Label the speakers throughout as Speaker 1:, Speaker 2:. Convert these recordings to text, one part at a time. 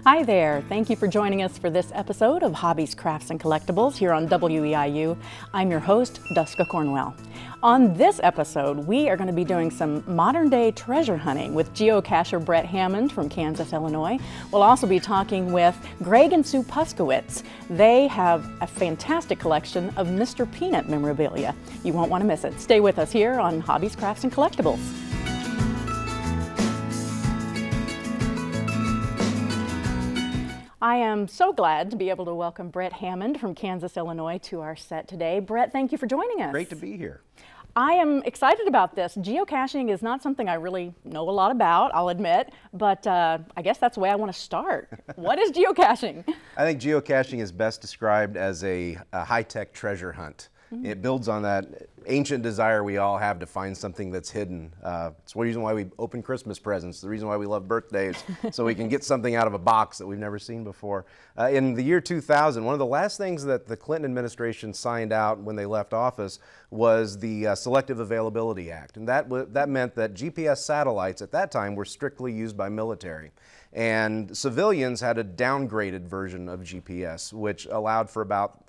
Speaker 1: Hi there, thank you for joining us for this episode of Hobbies, Crafts, and Collectibles here on WEIU. I'm your host, Duska Cornwell. On this episode, we are going to be doing some modern-day treasure hunting with geocacher Brett Hammond from Kansas, Illinois. We'll also be talking with Greg and Sue Puskowitz. They have a fantastic collection of Mr. Peanut memorabilia. You won't want to miss it. Stay with us here on Hobbies, Crafts, and Collectibles. I am so glad to be able to welcome Brett Hammond from Kansas, Illinois to our set today. Brett, thank you for joining us.
Speaker 2: Great to be here.
Speaker 1: I am excited about this. Geocaching is not something I really know a lot about, I'll admit, but I guess that's the way I want to start. What is geocaching? I
Speaker 2: think geocaching is best described as a high-tech treasure hunt. It builds on that ancient desire we all have to find something that's hidden. It's the reason why we open Christmas presents, the reason why we love birthdays, so we can get something out of a box that we've never seen before. In the year 2000, one of the last things that the Clinton administration signed out when they left office was the Selective Availability Act. And that meant that GPS satellites at that time were strictly used by military. And civilians had a downgraded version of GPS, which allowed for about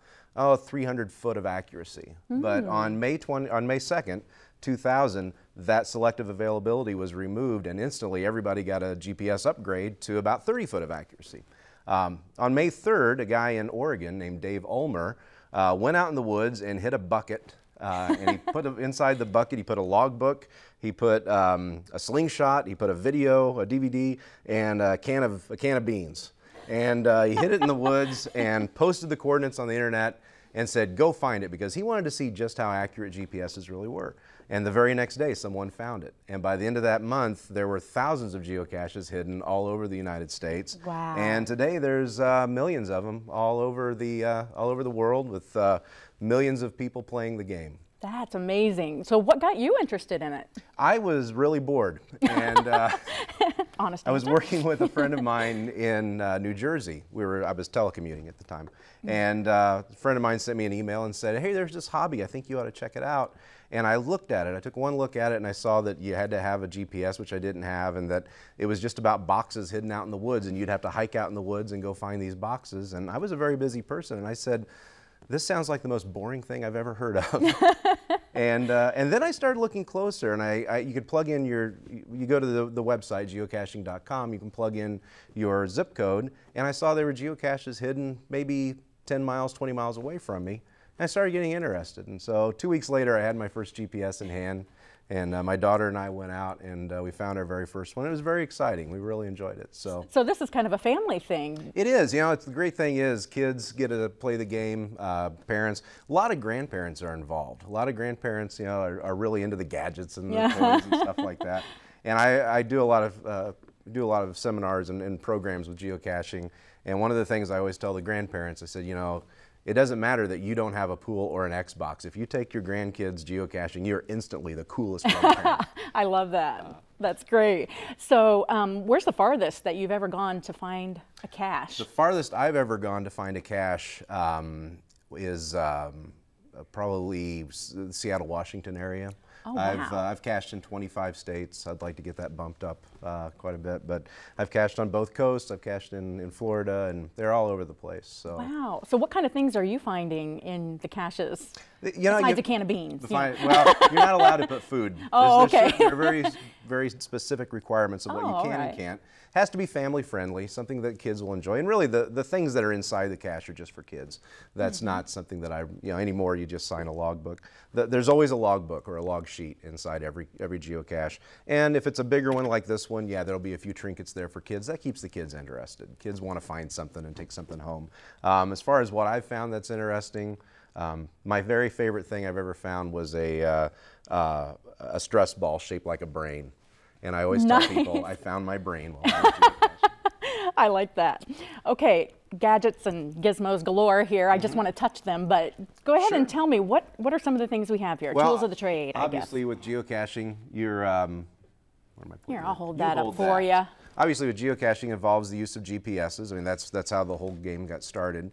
Speaker 2: 300 foot of accuracy. But on May 2nd, 2000, that selective availability was removed, and instantly everybody got a GPS upgrade to about 30 foot of accuracy. On May 3rd, a guy in Oregon named Dave Ulmer went out in the woods and hit a bucket, and he put inside the bucket, he put a logbook, he put a slingshot, he put a video, a DVD, and a can of beans. And he hid it in the woods and posted the coordinates on the internet and said, go find it, because he wanted to see just how accurate GPSs really were. And the very next day, someone found it. And by the end of that month, there were thousands of geocaches hidden all over the United States.
Speaker 1: Wow.
Speaker 2: And today, there's millions of them all over the world, with millions of people playing the game.
Speaker 1: That's amazing. So what got you interested in it?
Speaker 2: I was really bored. And
Speaker 1: Honest
Speaker 2: I was working with a friend of mine in New Jersey. I was telecommuting at the time. And a friend of mine sent me an email and said, hey, there's this hobby, I think you ought to check it out. And I looked at it. I took one look at it, and I saw that you had to have a GPS, which I didn't have, and that it was just about boxes hidden out in the woods, and you'd have to hike out in the woods and go find these boxes. And I was a very busy person, and I said, this sounds like the most boring thing I've ever heard of. And then I started looking closer, and you could plug in you go to the website, geocaching.com, you can plug in your zip code, and I saw there were geocaches hidden maybe 10 miles, 20 miles away from me. And I started getting interested. And so 2 weeks later, I had my first GPS in hand, and my daughter and I went out, and we found our very first one. It was very exciting. We really enjoyed it. So
Speaker 1: this is kind of a family thing.
Speaker 2: It is. You know, the great thing is kids get to play the game, parents. A lot of grandparents are involved. A lot of grandparents, are really into the gadgets and the toys and stuff like that. And I do a lot of seminars and programs with geocaching. And one of the things I always tell the grandparents, I said, it doesn't matter that you don't have a pool or an Xbox. If you take your grandkids geocaching, you're instantly the coolest grandparent.
Speaker 1: I love that. That's great. So where's the farthest that you've ever gone to find a cache?
Speaker 2: The farthest I've ever gone to find a cache is probably the Seattle, Washington area.
Speaker 1: Oh, wow.
Speaker 2: I've cached in 25 states. I'd like to get that bumped up quite a bit, but I've cached on both coasts. I've cached in Florida, and they're all over the place. So.
Speaker 1: Wow. So what kind of things are you finding in the caches?
Speaker 2: Besides
Speaker 1: a can of beans.
Speaker 2: Well, you're not allowed to put food.
Speaker 1: Okay.
Speaker 2: There are very specific requirements of what you can and can't. It has to be family friendly, something that kids will enjoy. And really, the things that are inside the cache are just for kids. That's not something that anymore you just sign a logbook. There's always a logbook or a log sheet inside every geocache. And if it's a bigger one like this one, there'll be a few trinkets there for kids. That keeps the kids interested. Kids want to find something and take something home. As far as what I've found that's interesting, my very favorite thing I've ever found was a stress ball shaped like a brain. And I always tell people I found my brain while I was geocaching.
Speaker 1: I like that. Okay, gadgets and gizmos galore here. I just want to touch them, but go ahead and tell me, what are some of the things we have here? Tools of the trade, I guess.
Speaker 2: Obviously, with geocaching, you're, where am I putting
Speaker 1: Here, I'll hold that up for you.
Speaker 2: obviously with geocaching involves the use of GPSs. I mean, that's how the whole game got started.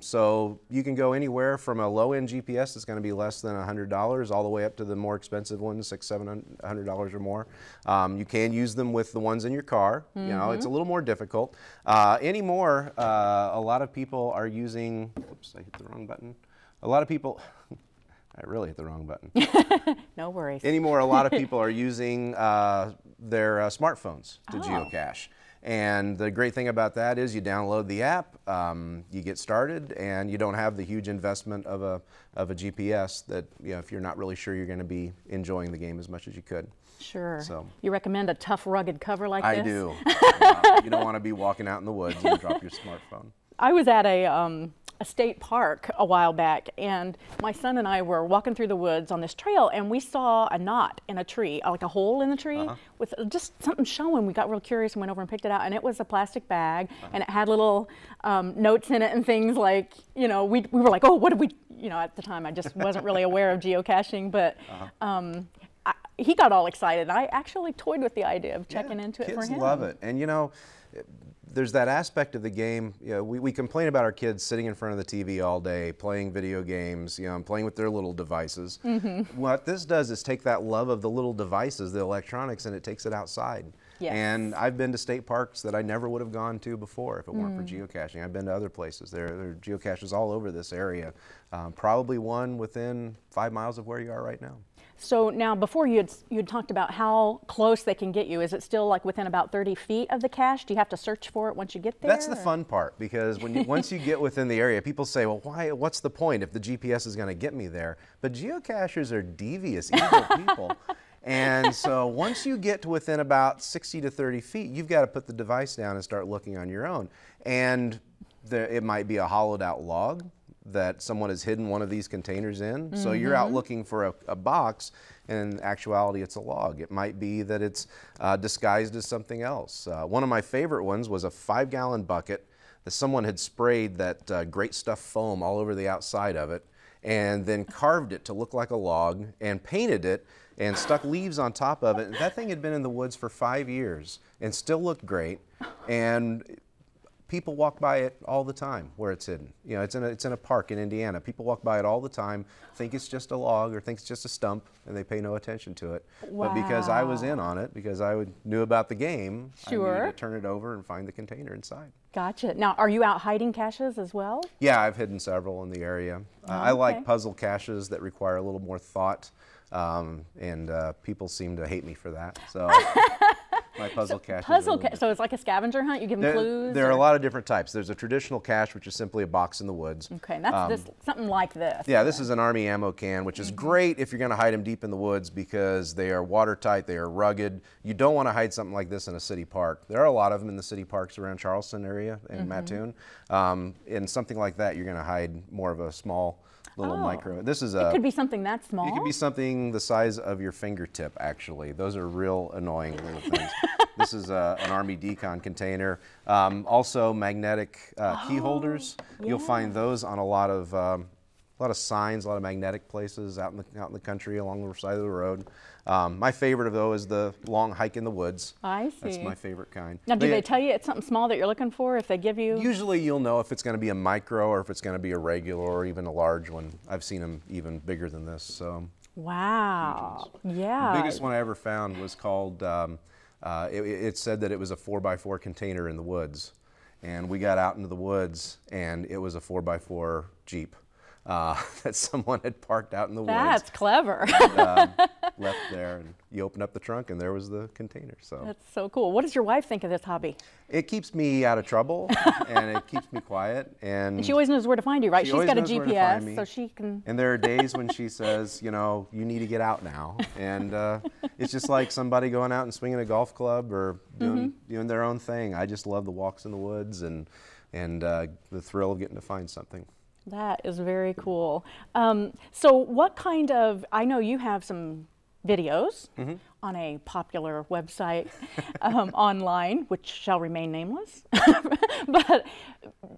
Speaker 2: So you can go anywhere from a low-end GPS that's going to be less than $100 all the way up to the more expensive ones, $600-700 or more. You can use them with the ones in your car. You know, it's a little more difficult. Anymore, a lot of people are using, oops, I hit the wrong button. A lot of people, I really hit the wrong button.
Speaker 1: No worries.
Speaker 2: Anymore, a lot of people are using their smartphones to geocache. And the great thing about that is you download the app, you get started, and you don't have the huge investment of a GPS that, you know, if you're not really sure you're going to be enjoying the game as much as you could.
Speaker 1: Sure.
Speaker 2: So,
Speaker 1: you recommend a tough, rugged cover like this?
Speaker 2: I do. You don't want to be walking out in the woods and drop your smartphone.
Speaker 1: I was at a state park a while back, and my son and I were walking through the woods on this trail, and we saw a knot in a tree, like a hole in the tree, with just something showing. We got real curious and went over and picked it out, and it was a plastic bag, and it had little notes in it and things like, you know, we were like, oh, what did we, you know, at the time I just wasn't really aware of geocaching, but he got all excited. I actually toyed with the idea of checking into it for him.
Speaker 2: Kids love it, and you know, there's that aspect of the game. You know, we complain about our kids sitting in front of the TV all day, playing video games, you know, and playing with their little devices. What this does is take that love of the little devices, the electronics, and it takes it outside.
Speaker 1: Yes.
Speaker 2: And I've been to state parks that I never would have gone to before if it weren't for geocaching. I've been to other places. There are geocaches all over this area. Probably one within 5 miles of where you are right now.
Speaker 1: So now, before you'd talked about how close they can get you. Is it still like within about 30 feet of the cache? Do you have to search for it once you get there?
Speaker 2: That's the fun part, because when once you get within the area, people say, well, what's the point if the GPS is going to get me there? But geocachers are devious, evil people. And so once you get to within about 60 to 30 feet, you've got to put the device down and start looking on your own. And it might be a hollowed out log that someone has hidden one of these containers in. So you're out looking for a box, and in actuality it's a log. It might be that it's disguised as something else. One of my favorite ones was a 5-gallon bucket that someone had sprayed that great stuff foam all over the outside of it, and then carved it to look like a log and painted it and stuck leaves on top of it. And that thing had been in the woods for 5 years and still looked great. And people walk by it all the time where it's hidden. You know, it's in a park in Indiana. People walk by it all the time, think it's just a log or think it's just a stump, and they pay no attention to it.
Speaker 1: Wow.
Speaker 2: But because I was in on it, because I knew about the game,
Speaker 1: Sure.
Speaker 2: I needed to turn it over and find the container inside.
Speaker 1: Gotcha. Now, are you out hiding caches as well?
Speaker 2: Yeah, I've hidden several in the area. I like puzzle caches that require a little more thought, and people seem to hate me for that. So. My puzzle caches.
Speaker 1: So it's like a scavenger hunt? You give them clues?
Speaker 2: There are a lot of different types. There's a traditional cache, which is simply a box in the woods.
Speaker 1: Okay, and that's something like this.
Speaker 2: Yeah, this is an Army ammo can, which is great if you're going to hide them deep in the woods because they are watertight, they are rugged. You don't want to hide something like this in a city park. There are a lot of them in the city parks around Charleston area and Mattoon. In something like that, you're going to hide more of a small little micro. This is
Speaker 1: it could be something that small?
Speaker 2: It could be something the size of your fingertip, actually. Those are real annoying little things. This is an Army decon container. Also magnetic key holders.
Speaker 1: Yeah.
Speaker 2: You'll find those on a lot of signs, a lot of magnetic places out in the country along the side of the road. My favorite of those is the long hike in the woods.
Speaker 1: I see.
Speaker 2: That's my favorite kind.
Speaker 1: Now, do they tell you it's something small that you're looking for if they give you?
Speaker 2: Usually you'll know if it's going to be a micro or if it's going to be a regular or even a large one. I've seen them even bigger than this. So.
Speaker 1: Wow. Yeah.
Speaker 2: The biggest one I ever found was called, it said that it was a 4x4 container in the woods. And we got out into the woods and it was a 4x4 Jeep that someone had parked out in the woods.
Speaker 1: That's clever.
Speaker 2: And, left there, and you open up the trunk and there was the container. So
Speaker 1: that's so cool. What does your wife think of this hobby?
Speaker 2: It keeps me out of trouble and it keeps me quiet. And
Speaker 1: she always knows where to find you, right? She's got a GPS, so she can.
Speaker 2: And there are days when she says, you know, you need to get out now. And it's just like somebody going out and swinging a golf club or doing their own thing. I just love the walks in the woods and the thrill of getting to find something.
Speaker 1: That is very cool. So what kind of, I know you have some videos on a popular website online, which shall remain nameless. But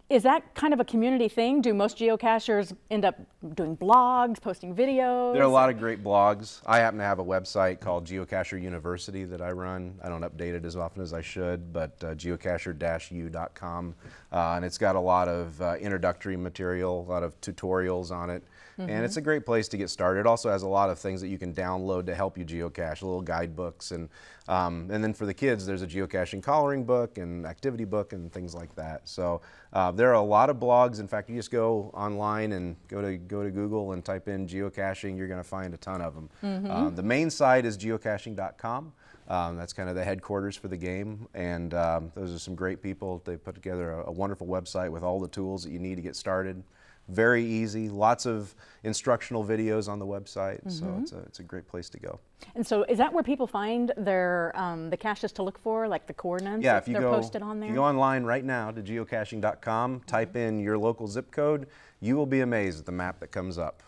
Speaker 1: is that kind of a community thing? Do most geocachers end up doing blogs, posting videos?
Speaker 2: There are a lot of great blogs. I happen to have a website called Geocacher University that I run. I don't update it as often as I should, but geocacher-u.com. And it's got a lot of introductory material, a lot of tutorials on it. And it's a great place to get started. It also has a lot of things that you can download to help you geocache, little guidebooks. And then for the kids, there's a geocaching coloring book and activity book and things like that. So there are a lot of blogs. In fact, you just go online and go to Google and type in geocaching. You're going to find a ton of them. The main site is geocaching.com. That's kind of the headquarters for the game, and those are some great people. They put together a wonderful website with all the tools that you need to get started. Very easy, lots of instructional videos on the website, so it's a great place to go. And
Speaker 1: so is that where people find their the caches to look for, like the coordinates?
Speaker 2: Yeah,
Speaker 1: if they're posted on there?
Speaker 2: If you go online right now to geocaching.com, type in your local zip code, you will be amazed at the map that comes up.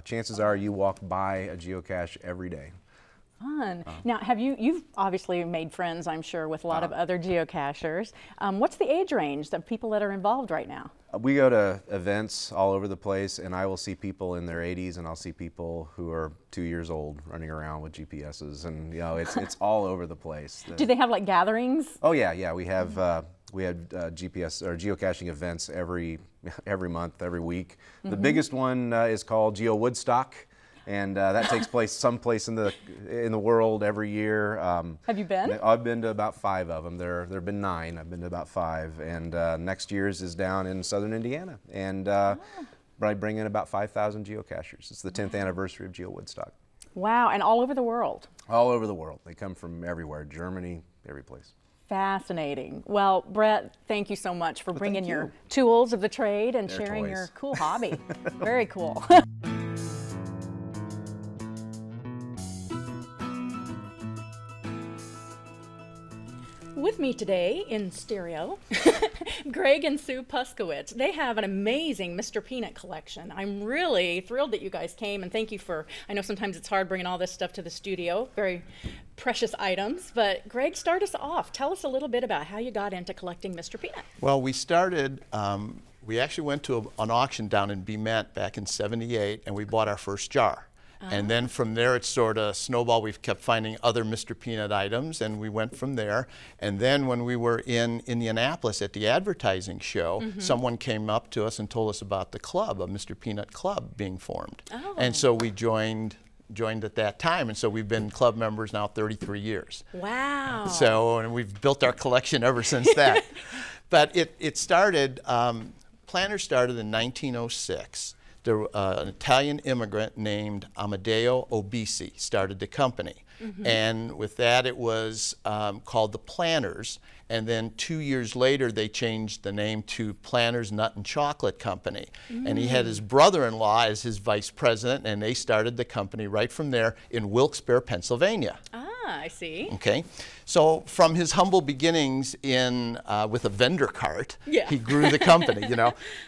Speaker 2: Chances are you walk by a geocache every day.
Speaker 1: Fun. Now, you've obviously made friends, I'm sure, with a lot of other geocachers. What's the age range of people that are involved right now?
Speaker 2: We go to events all over the place, and I will see people in their 80s, and I'll see people who are 2 years old running around with GPSs, and it's all over the place.
Speaker 1: Do they have like gatherings?
Speaker 2: Oh yeah. We have GPS or geocaching events every month, every week. The biggest one is called Geo Woodstock. And that takes place someplace in the world every year.
Speaker 1: Have you been?
Speaker 2: I've been to about 5 of them. There have been 9. I've been to about 5. And next year's is down in southern Indiana. And I bring in about 5,000 geocachers. It's the 10th anniversary of Geo Woodstock.
Speaker 1: Wow, and all over the world?
Speaker 2: All over the world. They come from everywhere, Germany, every place.
Speaker 1: Fascinating. Well, Brett, thank you so much for bringing your tools of the trade and sharing your cool hobby. Very cool. With me today in stereo, Greg and Sue Puskowitz. They have an amazing Mr. Peanut collection. I'm really thrilled that you guys came, and thank you for, I know sometimes it's hard bringing all this stuff to the studio, very precious items, but Greg, start us off. Tell us a little bit about how you got into collecting Mr. Peanut.
Speaker 3: Well, we started, we actually went to an auction down in Bement back in '78, and we bought our first jar. And then from there it sort of snowballed. We've kept finding other Mr. Peanut items, and we went from there. And then when we were in Indianapolis at the advertising show, someone came up to us and told us about the club, a Mr. Peanut club being formed. And so we joined at that time, and so we've been club members now 33 years.
Speaker 1: Wow.
Speaker 3: So, and we've built our collection ever since that. But it started, Planners started in 1906. An Italian immigrant named Amedeo Obisi started the company. And with that it was called the Planners, and then 2 years later they changed the name to Planners Nut and Chocolate Company. And he had his brother-in-law as his vice president, and they started the company right from there in Wilkes-Barre, Pennsylvania.
Speaker 1: I see.
Speaker 3: Okay, so from his humble beginnings with a vendor cart, he grew the company,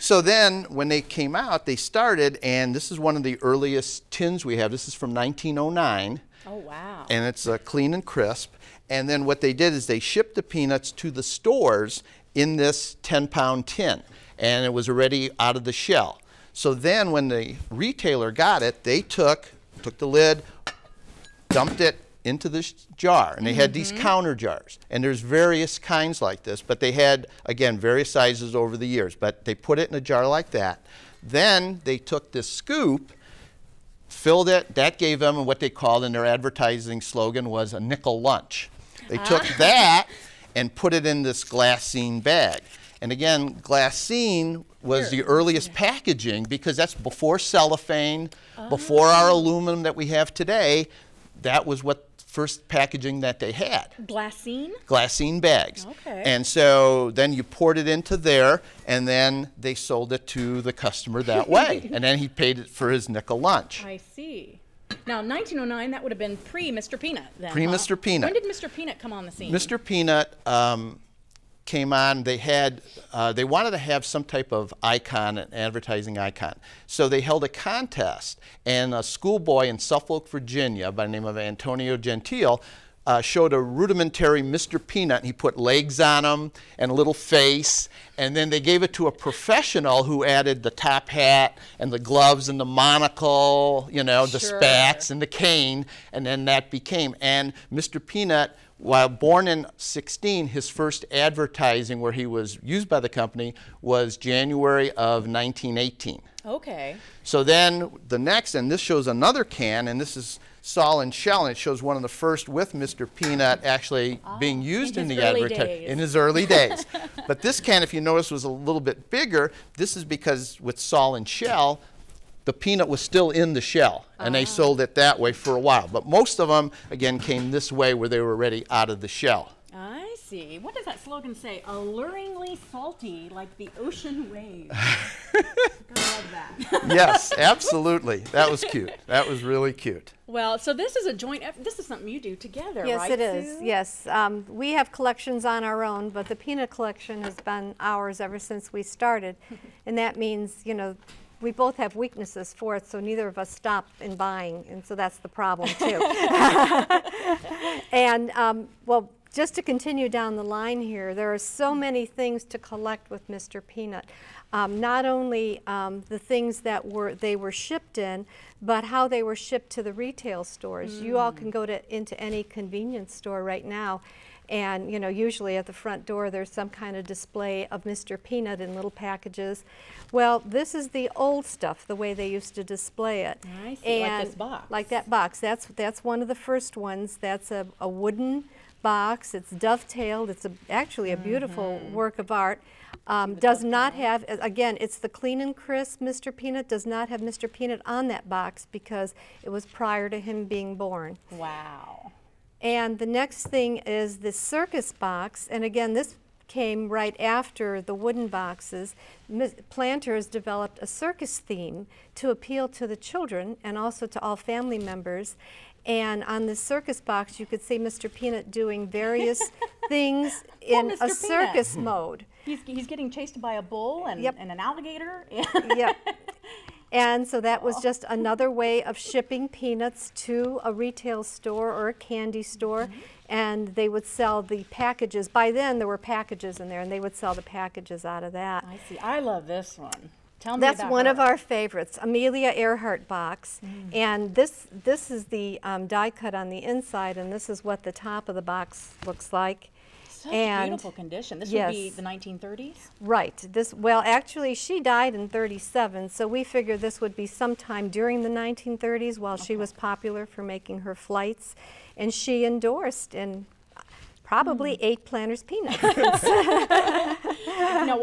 Speaker 3: So then when they came out, they started, and this is one of the earliest tins we have. This is from 1909.
Speaker 1: Oh, wow.
Speaker 3: And it's clean and crisp. And then what they did is they shipped the peanuts to the stores in this 10-pound tin, and it was already out of the shell. So then when the retailer got it, they took the lid, dumped it into this jar, and they had these counter jars, and there's various kinds like this, but they had, again, various sizes over the years, but they put it in a jar like that. Then they took this scoop, filled it, that gave them what they called in their advertising slogan was a nickel lunch. They took that and put it in this glassine bag. And again, glassine was the earliest packaging, because that's before cellophane, before our aluminum that we have today. That was what first packaging that they had.
Speaker 1: Glassine?
Speaker 3: Glassine bags.
Speaker 1: Okay.
Speaker 3: And so then you poured it into there, and then they sold it to the customer that way. And then he paid it for his nickel lunch.
Speaker 1: I see. Now, 1909, that would have been pre-Mr. Peanut then,
Speaker 3: Pre-Mr. Peanut.
Speaker 1: When did Mr. Peanut come on the scene?
Speaker 3: Mr. Peanut came on, they had, they wanted to have some type of icon, an advertising icon. So they held a contest, and a schoolboy in Suffolk, Virginia, by the name of Antonio Gentile, showed a rudimentary Mr. Peanut, and he put legs on him and a little face, and then they gave it to a professional who added the top hat and the gloves and the monocle, you know, the spats and the cane, and then that became, and Mr. Peanut, while born in 16, his first advertising where he was used by the company was January of 1918.
Speaker 1: Okay.
Speaker 3: So then the next, and this shows another can, and this is Sol and Shell, and it shows one of the first with Mr. Peanut actually being used in the advertising in his early days. But this can, if you notice, was a little bit bigger. This is because with Sol and Shell, the peanut was still in the shell, and they sold it that way for a while. But most of them, again, came this way where they were already out of the shell.
Speaker 1: I see. What does that slogan say? Alluringly salty, like the ocean waves. I love that.
Speaker 3: Yes, absolutely. That was cute. That was really cute.
Speaker 1: Well, so this is a joint effort. This is something you do together,
Speaker 4: Yes,
Speaker 1: right?
Speaker 4: it is.
Speaker 1: Sue?
Speaker 4: Yes. We have collections on our own, but the peanut collection has been ours ever since we started. And that means, you know, we both have weaknesses for it, so neither of us stop in buying, and so that's the problem too. And well, just to continue down the line here, there are so many things to collect with Mr. Peanut. Not only the things that they were shipped in, but how they were shipped to the retail stores. You all can go into any convenience store right now, and you know, usually at the front door there's some kind of display of Mr. Peanut in little packages. Well, this is the old stuff, the way they used to display it.
Speaker 1: I see,
Speaker 4: And
Speaker 1: like this box.
Speaker 4: like that box. That's one of the first ones. That's a wooden box. It's dovetailed. It's actually a beautiful work of art. Does not have, again, it's the clean and crisp Mr. Peanut. Does not have Mr. Peanut on that box because it was prior to him being born.
Speaker 1: Wow.
Speaker 4: And the next thing is the circus box, and again, this came right after the wooden boxes. Planters developed a circus theme to appeal to the children and also to all family members. And on the circus box, you could see Mr. Peanut doing various things in a circus mode.
Speaker 1: He's getting chased by a bull and, and an alligator.
Speaker 4: Yep. And so that was just another way of shipping peanuts to a retail store or a candy store, and they would sell the packages. By then, there were packages in there, and they would sell the packages out of that.
Speaker 1: I see. I love this one. Tell me
Speaker 4: That's
Speaker 1: about
Speaker 4: one
Speaker 1: her.
Speaker 4: of our favorites, Amelia Earhart box. And this is the die cut on the inside, and this is what the top of the box looks like.
Speaker 1: Such beautiful condition. This would be the 1930s?
Speaker 4: Right. Well, actually, she died in 37, so we figured this would be sometime during the 1930s while she was popular for making her flights. And she endorsed and probably ate Planters peanuts.
Speaker 1: No,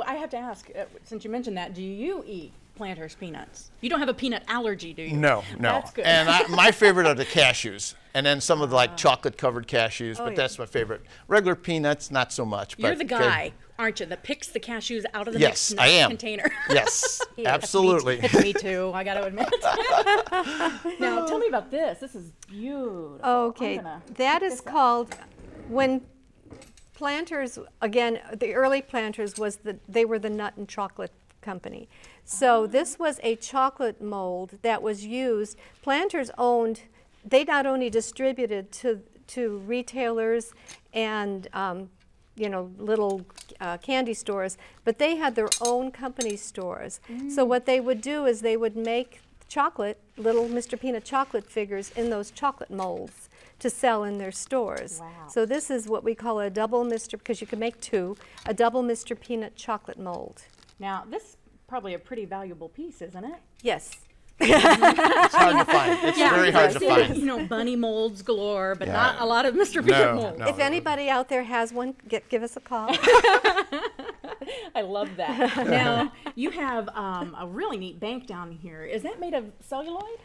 Speaker 1: I have to ask, since you mentioned that, do you eat Planters peanuts? You don't have a peanut allergy, do you?
Speaker 3: No, no.
Speaker 1: That's good.
Speaker 3: And my favorite are the cashews. And then some of the like chocolate-covered cashews, but that's my favorite. Regular peanuts, not so much.
Speaker 1: You're
Speaker 3: but
Speaker 1: the guy, aren't you, that picks the cashews out of the mixed
Speaker 3: I am.
Speaker 1: container?
Speaker 3: Yes, absolutely.
Speaker 1: It's me too, I got to admit. Now, tell me about this. This is beautiful.
Speaker 4: Okay, that is called, when Planters, again, the early Planters they were the nut and chocolate company. So this was a chocolate mold that was used. Planters owned, they not only distributed to retailers and you know, little candy stores, but they had their own company stores. So what they would do is they would make chocolate, little Mr. Peanut chocolate figures in those chocolate molds to sell in their stores.
Speaker 1: Wow.
Speaker 4: So this is what we call a double Mr., because you can make two, a double Mr. Peanut chocolate mold.
Speaker 1: Now, this is probably a pretty valuable piece, isn't it?
Speaker 4: Yes.
Speaker 3: It's hard to find. It's very hard to find.
Speaker 1: You know, bunny molds galore, but not a lot of Mr. Peanut molds.
Speaker 3: No.
Speaker 4: If anybody out there has one, give us a call.
Speaker 1: I love that. Now, you have a really neat bank down here. Is that made of celluloid?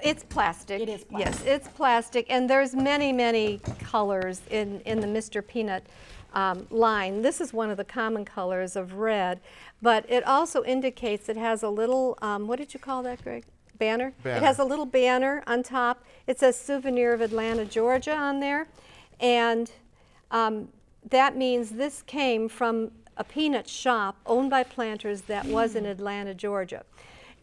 Speaker 4: It's plastic.
Speaker 1: It is plastic.
Speaker 4: Yes, it's plastic, and there's many, many colors in the Mr. Peanut line. This is one of the common colors of red, but it also indicates it has a little, what did you call that, Greg? Banner? It has a little banner on top. It says Souvenir of Atlanta, Georgia on there, and that means this came from a peanut shop owned by Planters that was in Atlanta, Georgia.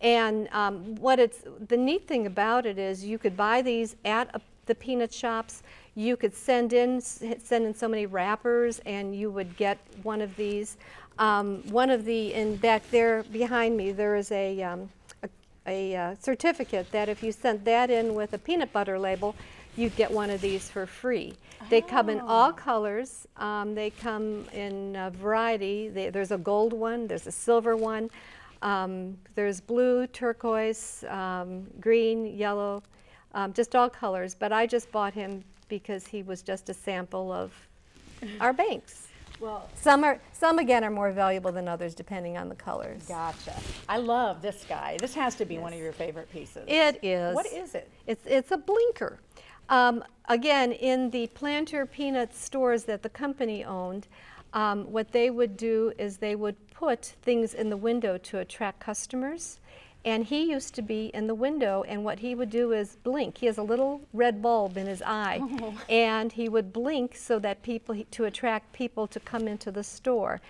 Speaker 4: And the neat thing about it is you could buy these at the peanut shops. You could send in so many wrappers, and you would get one of these. And back there behind me, there is a certificate that if you sent that in with a peanut butter label, you'd get one of these for free. They come in all colors. They come in a variety. There's a gold one, there's a silver one, there's blue, turquoise, green, yellow, just all colors. But I just bought him because he was just a sample of our banks.
Speaker 1: Well,
Speaker 4: some again are more valuable than others depending on the colors.
Speaker 1: gotcha. I love this guy. This has to be one of your favorite pieces.
Speaker 4: It is.
Speaker 1: What is it?
Speaker 4: It's a blinker. Again, in the Planter peanut stores that the company owned, what they would do is they would put things in the window to attract customers. And he used to be in the window, and what he would do is blink. He has a little red bulb in his eye, and he would blink so that to attract people to come into the store.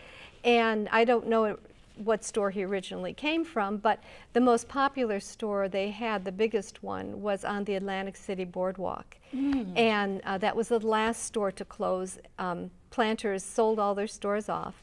Speaker 4: And I don't know what store he originally came from, but the most popular store they had, the biggest one, was on the Atlantic City Boardwalk. And that was the last store to close. Planters sold all their stores off,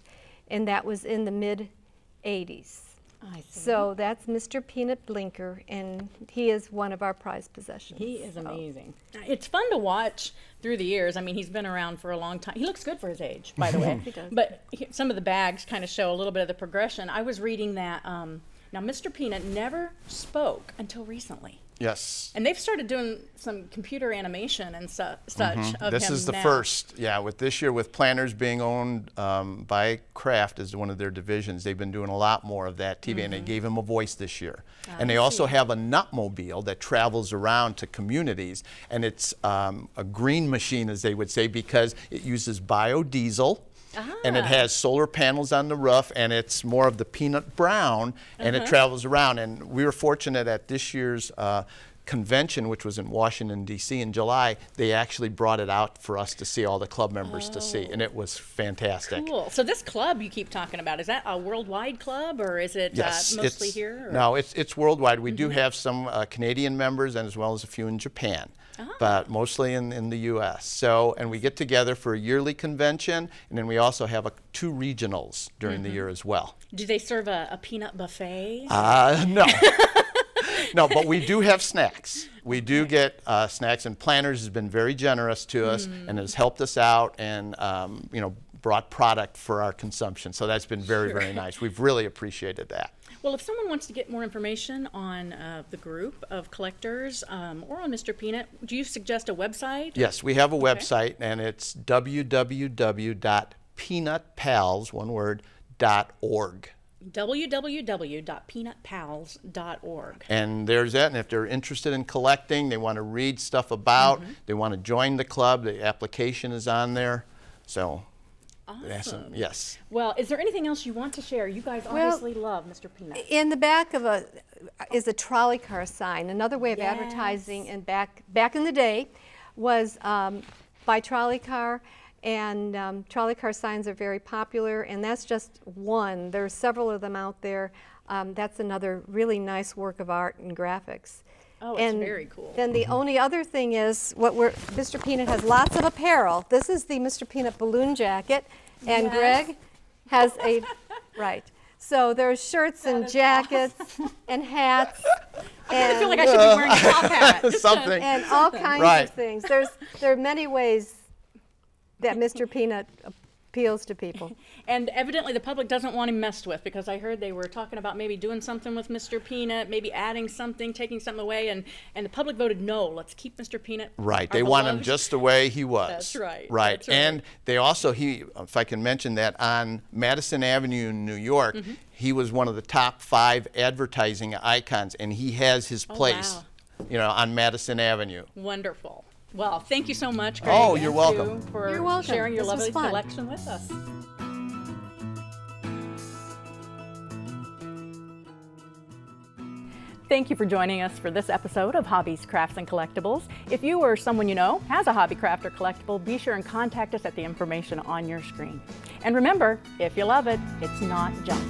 Speaker 4: and that was in the mid-'80s.
Speaker 1: I see.
Speaker 4: So that's Mr. Peanut Blinker, and he is one of our prized possessions.
Speaker 1: He is amazing. It's fun to watch through the years. I mean, he's been around for a long time. He looks good for his age, by the way.
Speaker 4: He does.
Speaker 1: But some of the bags kind of show a little bit of the progression. I was reading that now Mr. Peanut never spoke until recently.
Speaker 3: Yes.
Speaker 1: And they've started doing some computer animation and such of
Speaker 3: This
Speaker 1: him
Speaker 3: is the
Speaker 1: now.
Speaker 3: first, yeah, with this year with Planters being owned by Kraft as one of their divisions, they've been doing a lot more of that TV, and they gave him a voice this year. And they also have a nutmobile that travels around to communities, and it's a green machine, as they would say, because it uses biodiesel. And it has solar panels on the roof, and it's more of the peanut brown, and it travels around. And we were fortunate at this year's convention, which was in Washington, D.C. in July, they actually brought it out for us to see, all the club members to see, and it was fantastic.
Speaker 1: Cool. So this club you keep talking about, is that a worldwide club, or is it mostly here? Or?
Speaker 3: No, it's worldwide. We do have some Canadian members, and as well as a few in Japan. But mostly in the U.S. So, and we get together for a yearly convention, and then we also have 2 regionals during the year as well.
Speaker 1: Do they serve a peanut buffet?
Speaker 3: No. No, but we do have snacks. We do get snacks, and Planters has been very generous to us and has helped us out, and you know, brought product for our consumption. So that's been very, very nice. We've really appreciated that.
Speaker 1: Well, if someone wants to get more information on the group of collectors or on Mr. Peanut, do you suggest a website?
Speaker 3: Yes, we have a website, and it's www.peanutpals.org.
Speaker 1: www.peanutpals.org.
Speaker 3: And there's that, and if they're interested in collecting, they want to read stuff about, they want to join the club, the application is on there. So,
Speaker 1: awesome.
Speaker 3: Yes.
Speaker 1: Well, is there anything else you want to share? You guys obviously love Mr. Peanut.
Speaker 4: In the back of is a trolley car sign. Another way of advertising, and back in the day, was by trolley car. And trolley car signs are very popular, and that's just one. There's several of them out there. That's another really nice work of art and graphics.
Speaker 1: Oh, it's very cool.
Speaker 4: Then the only other thing is Mr. Peanut has lots of apparel. This is the Mr. Peanut balloon jacket, and Greg has a right. So there's shirts and jackets and hats.
Speaker 1: I feel like I should be wearing a top hat.
Speaker 3: Something.
Speaker 4: And all kinds of things. There are many ways that Mr. Peanut appeals to people.
Speaker 1: And evidently the public doesn't want him messed with, because I heard they were talking about maybe doing something with Mr. Peanut, maybe adding something, taking something away, and the public voted no. Let's keep Mr. Peanut.
Speaker 3: Right. They want him just the way he was.
Speaker 1: That's right.
Speaker 3: Right.
Speaker 1: That's right.
Speaker 3: And they also, if I can mention that, on Madison Avenue in New York, he was one of the top 5 advertising icons, and he has his place, you know, on Madison Avenue.
Speaker 1: Wonderful. Well, thank you so much, Greg.
Speaker 3: Oh, you're welcome.
Speaker 1: For
Speaker 4: You're welcome.
Speaker 1: sharing your
Speaker 4: This was
Speaker 1: lovely
Speaker 4: fun.
Speaker 1: collection with us. Thank you for joining us for this episode of Hobbies, Crafts, and Collectibles. If you or someone you know has a hobby, craft, or collectible, be sure and contact us at the information on your screen. And remember, if you love it, it's not junk.